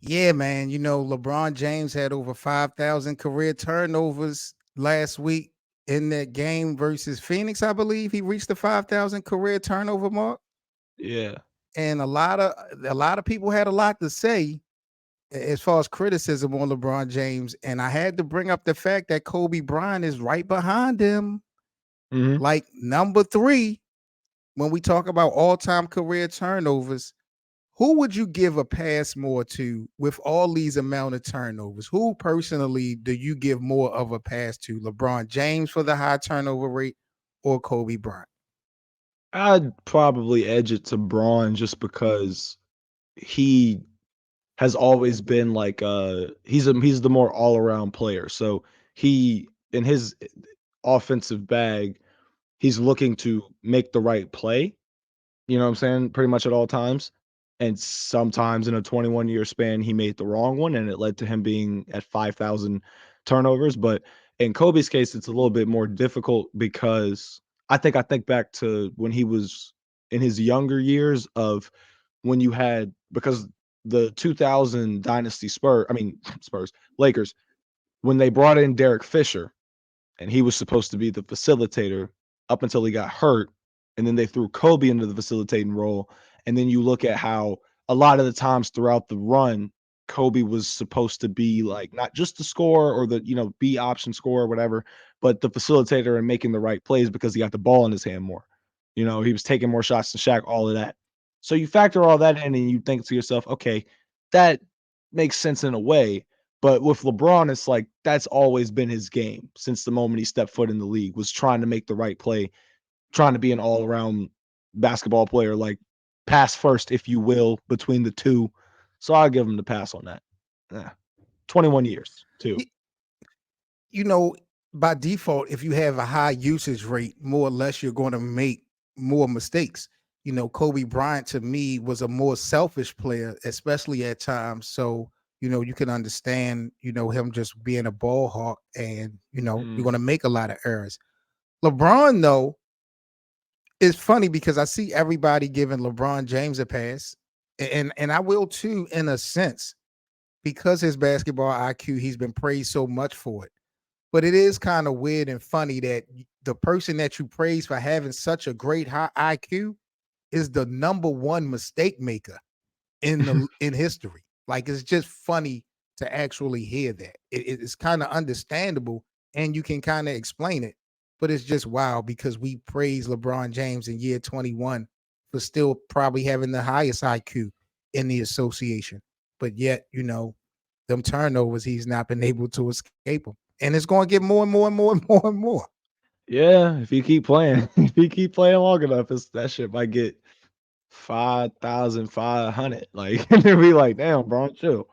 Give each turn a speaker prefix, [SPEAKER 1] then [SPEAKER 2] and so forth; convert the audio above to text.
[SPEAKER 1] Yeah, man. LeBron James had over 5,000 career turnovers last week in that game versus Phoenix, I believe. He reached the 5,000 career turnover mark.
[SPEAKER 2] Yeah.
[SPEAKER 1] And a lot of people had a lot to say as far as criticism on LeBron James. And I had to bring up the fact that Kobe Bryant is right behind him,
[SPEAKER 2] Mhm.
[SPEAKER 1] like number three, when we talk about all-time career turnovers. Who would you give a pass more to with all these amount of turnovers? Who personally do you give more of a pass to? LeBron James for the high turnover rate or Kobe Bryant?
[SPEAKER 2] I'd probably edge it to Braun just because he has always been like he's the more all around player. So he in his offensive bag, he's looking to make the right play. You know what I'm saying? Pretty much at all times. And sometimes in a 21-year span, he made the wrong one, and it led to him being at 5,000 turnovers. But in Kobe's case, it's a little bit more difficult because I think back to when he was in his younger years of when you had because the 2000 dynasty Spurs, Lakers, when they brought in Derek Fisher, and he was supposed to be the facilitator up until he got hurt, and then they threw Kobe into the facilitating role, and then you look at how a lot of the times throughout the run, Kobe was supposed to be like not just the scorer or the B option scorer or whatever, but the facilitator and making the right plays because he got the ball in his hand more. He was taking more shots than Shaq, all of that. So you factor all that in and you think to yourself, okay, that makes sense in a way, but with LeBron, it's like that's always been his game since the moment he stepped foot in the league, was trying to make the right play, trying to be an all-around basketball player, like pass first, if you will, between the two. So I'll give him the pass on that. Yeah. 21 years too.
[SPEAKER 1] Y- You know, by default, if you have a high usage rate, more or less you're going to make more mistakes. Kobe Bryant to me was a more selfish player, especially at times. So, you can understand, him just being a ball hawk and, you're
[SPEAKER 2] Mm.
[SPEAKER 1] going to make a lot of errors. LeBron, though, it's funny because I see everybody giving LeBron James a pass, and I will too, in a sense, because his basketball IQ, he's been praised so much for it. But it is kind of weird and funny that the person that you praise for having such a great high IQ is the number one mistake maker in history. Like it's just funny to actually hear that. It's kind of understandable and you can kind of explain it, but it's just wild because we praise LeBron James in year 21 for still probably having the highest IQ in the association. But yet, them turnovers, he's not been able to escape them. And it's going to get more and more and more and more and more.
[SPEAKER 2] Yeah, if you keep playing, if you keep playing long enough, that shit might get 5,500. Like, and then be like, damn, bro, chill.